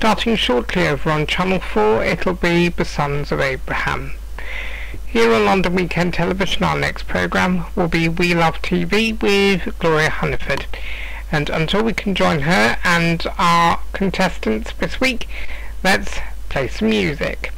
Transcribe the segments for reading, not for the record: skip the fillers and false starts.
Starting shortly over on Channel 4, it'll be The Sons of Abraham. Here on London Weekend Television, our next programme will be We Love TV with Gloria Hunniford. And until we can join her and our contestants this week, let's play some music.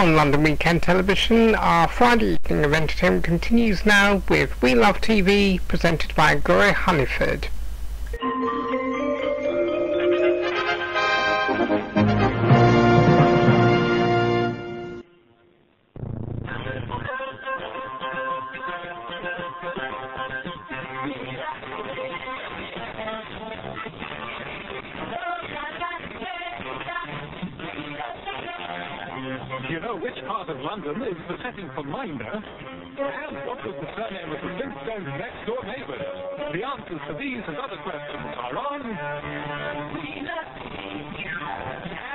on London Weekend Television, our Friday evening of entertainment continues now with We Love TV, presented by Gloria Hunniford. Do you know which part of London is the setting for Minder? And what was the surname of the Flintstones' next-door neighbours? The answers to these and other questions are on...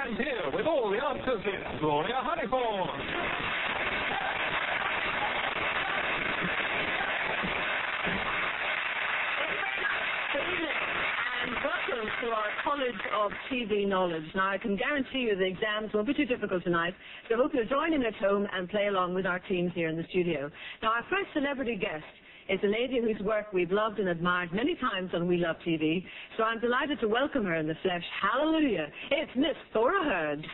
And here, with all the answers, is Gloria Hunniford. Welcome to our College of TV Knowledge. Now, I can guarantee you the exams won't be too difficult tonight, so I hope you'll join in at home and play along with our teams here in the studio. Now, our first celebrity guest is a lady whose work we've loved and admired many times on We Love TV, so I'm delighted to welcome her in the flesh. Hallelujah! It's Miss Thora Hird.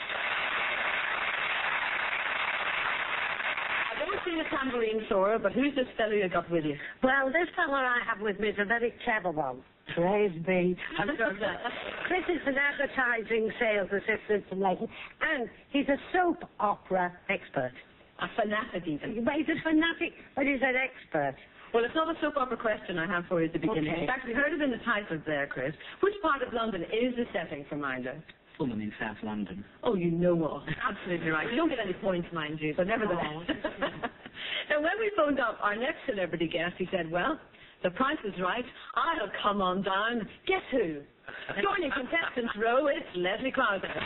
I've never seen a tambourine, Thora, but who's this fellow you got with you? Well, this fellow I have with me is a very clever one. Praise be. Chris is an advertising sales assistant from Leighton, and he's a soap opera expert. A fanatic, even. Well, he's a fanatic, but he's an expert. Well, it's not a soap opera question I have for you at the beginning. Okay. In fact, we heard it in the title there, Chris. Which part of London is the setting for Minder? Fulham in South London. Oh, you know what? Absolutely right. You don't get any points, mind you, but nevertheless. Now, when we phoned up our next celebrity guest, he said, well, the price is right. I'll come on down. Guess who? Joining contestants row, it's Leslie Crowther. I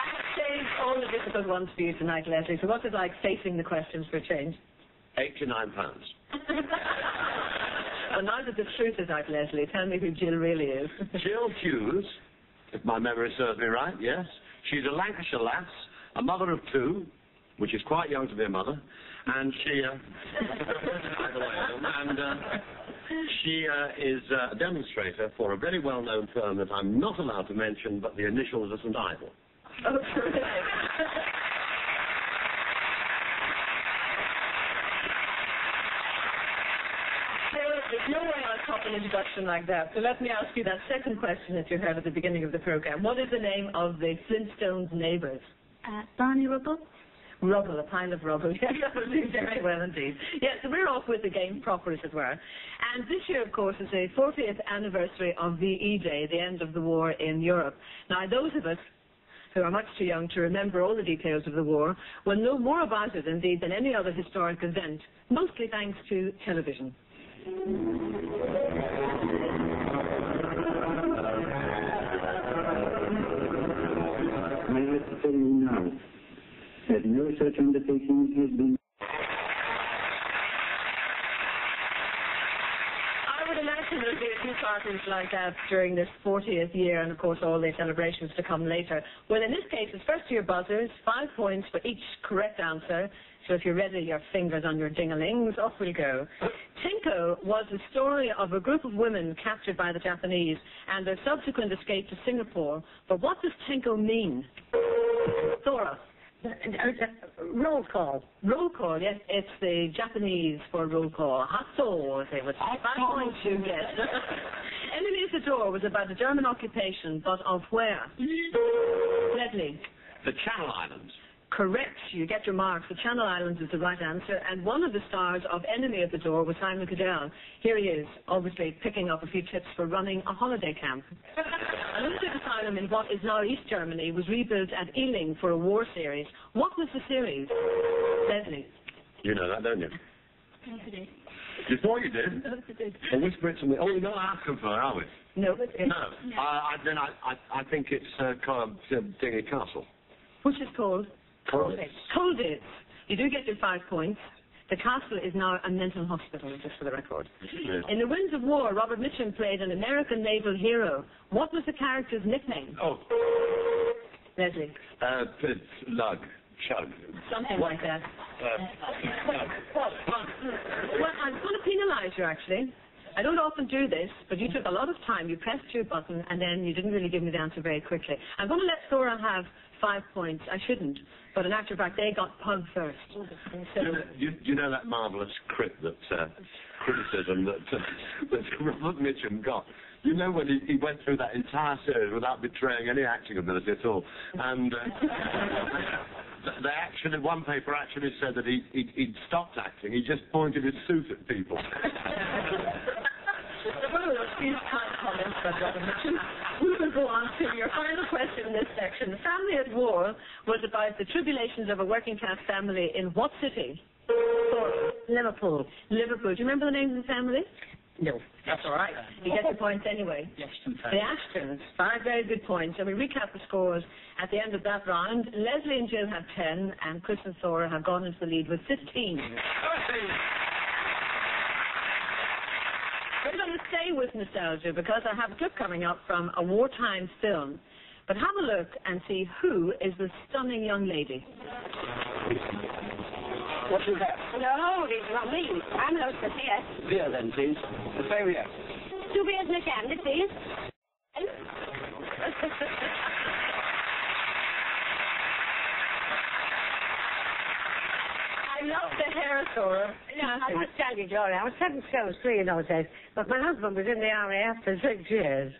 have saved all the difficult ones for you tonight, Leslie. So what's it like facing the questions for a change? £89. Well, now that the truth is out, Leslie, tell me who Jill really is. Jill Hughes, if my memory serves me right, yes. She's a Lancashire lass, a mother of two, which is quite young to be a mother, and she is a demonstrator for a very well-known firm that I'm not allowed to mention, but the initials are St. Idle. Oh, terrific. There's no way I'll top an introduction like that. So let me ask you that second question that you heard at the beginning of the program. What is the name of the Flintstones' neighbours? Barney Rubble? Rubble, a pile of rubble. Yes, that would do very well indeed. Yes, so we're off with the game proper, as it were. And this year, of course, is the 40th anniversary of VE Day, the end of the war in Europe. Now, those of us who are much too young to remember all the details of the war will know more about it, indeed, than any other historic event, mostly thanks to television. May I tell you now that no such undertaking has been... I would imagine there'll be a few parties like that during this 40th year, and of course all the celebrations to come later. Well, in this case, it's first to your buzzers, 5 points for each correct answer. So if you're ready, your fingers on your ding-a-lings, off we go. Tinko was the story of a group of women captured by the Japanese and their subsequent escape to Singapore. But what does Tinko mean? Thora. Roll call. Roll call, yes. It's the Japanese for roll call. Hatso, as they would say. 5 points, you get. Enemy of the Door was about the German occupation, but of where? Leslie. The Channel Islands. Correct. You get your marks. The Channel Islands is the right answer. And one of the stars of Enemy of the Door was Simon Cadell. Here he is, obviously picking up a few tips for running a holiday camp. A lunatic asylum in what is now East Germany was rebuilt at Ealing for a war series. What was the series? Leslie. You know that, don't you? Yes, it is. You thought you did? Yes, it is. Well, whisper it to me. Oh, we're not asking for her, are we? No, but it's... No. Then I think it's Dingley Castle. Which is called? Colditz. Colditz. You do get your 5 points. The castle is now a mental hospital, just for the record. Yes. In The Winds of War, Robert Mitchum played an American naval hero. What was the character's nickname? Oh. Leslie. Lug. Chug. Something like that. Well, I'm going to penalise you, actually. I don't often do this, but you took a lot of time. You pressed your button, and then you didn't really give me the answer very quickly. I'm going to let Thora have 5 points. I shouldn't, but in actual fact, they got pug first. So, you know that marvellous criticism that Robert Mitchum got? You know when he went through that entire series without betraying any acting ability at all, and one paper actually said that he'd stopped acting. He just pointed his suit at people. These kind comments by Robert Mitchum. We will go on to your final question in this section. The Family at War was about the tribulations of a working class family in what city? Liverpool. Liverpool. Do you remember the name of the family? No. That's all right. You get the points anyway. The Ashtons. 5 very good points. And we recap the scores at the end of that round. Leslie and Jill have 10, and Chris and Thora have gone into the lead with 15. We're going to stay with nostalgia because I have a clip coming up from a wartime film. But have a look and see who is the stunning young lady. What is that? No, it's not me. I'm hostess here. Beer then, please. The same here. 2 beers and a candy, please. I love the hair, Thora. Yeah, I must tell you, Jory, I was 7 stone 3 in those days, but my husband was in the RAF for 6 years,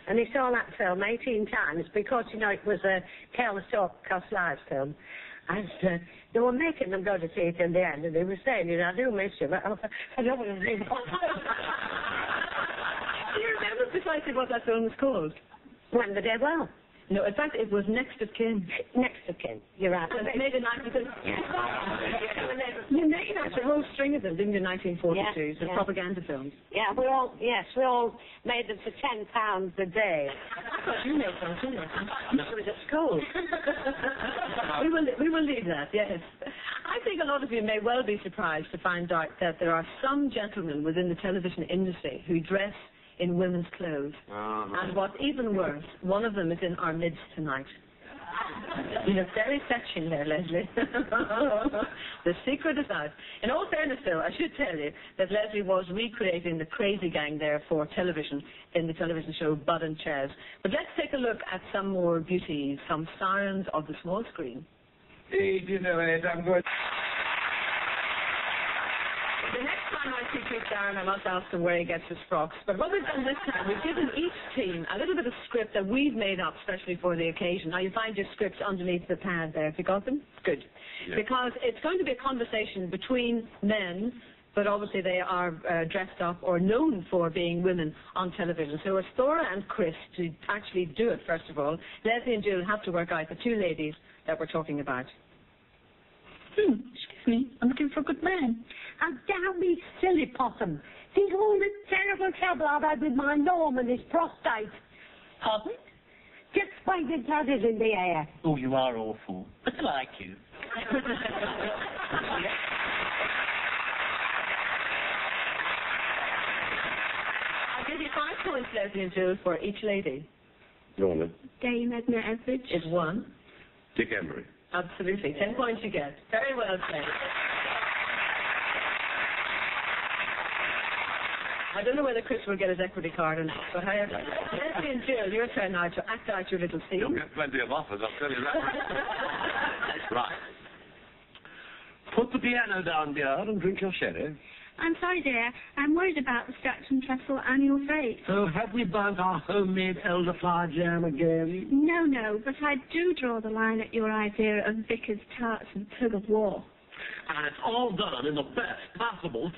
and he saw that film 18 times because, you know, it was a Careless Talk Cost Lives film. And they were making them go to see it in the end, and they were saying, you know, I do miss you, but I don't want to see it. Do you remember precisely what that film was called? When they did well. No, in fact, it was Next of Kin. Next of Kin, you're right. And they made a you made a whole string of them, didn't you, in 1942s, the propaganda films. Yeah, we all made them for £10 a day. You made them, too. It was at school. we will leave that, yes. I think a lot of you may well be surprised to find out that there are some gentlemen within the television industry who dress in women's clothes. And what's even worse, one of them is in our midst tonight. You look very fetching there, Leslie. The secret is out. In all fairness, though, I should tell you that Leslie was recreating the crazy gang there for television in the television show Bud and Chaz. But let's take a look at some more beauties, some sirens of the small screen. Hey, do you know it? I'm good. The next time I see Chris Darren, I must ask him where he gets his frocks. But what we've done this time, we've given each team a little bit of script that we've made up specially for the occasion. Now, you find your scripts underneath the pad there. Have you got them? Good. Yeah. Because it's going to be a conversation between men, but obviously they are dressed up or known for being women on television. So it's Thora and Chris to actually do it, first of all. Leslie and Jill have to work out the 2 ladies that we're talking about. Excuse me, I'm looking for a good man. And damn me silly possum. Think of all the terrible trouble I've had with my Norm and his prostate. Pardon? Just waiting till it is in the air. Oh, you are awful. But I like you. I'll give you 5 points, Leslie and Jill, for each lady. Go on then. Dame Edna Everage. Is 1. Dick Emery. Absolutely. 10 points you get. Very well played. I don't know whether Chris will get his equity card or not, but however, Leslie and Jill, your turn now to act out your little scene. You'll get plenty of offers, I'll tell you that. Right. Put the piano down, dear, and drink your sherry. I'm sorry, dear. I'm worried about the Scratch and Trestle annual fete. Oh, have we burnt our homemade elderflower jam again? No, but I do draw the line at your idea of Vickers tarts and tug of war. And it's all done in the best possible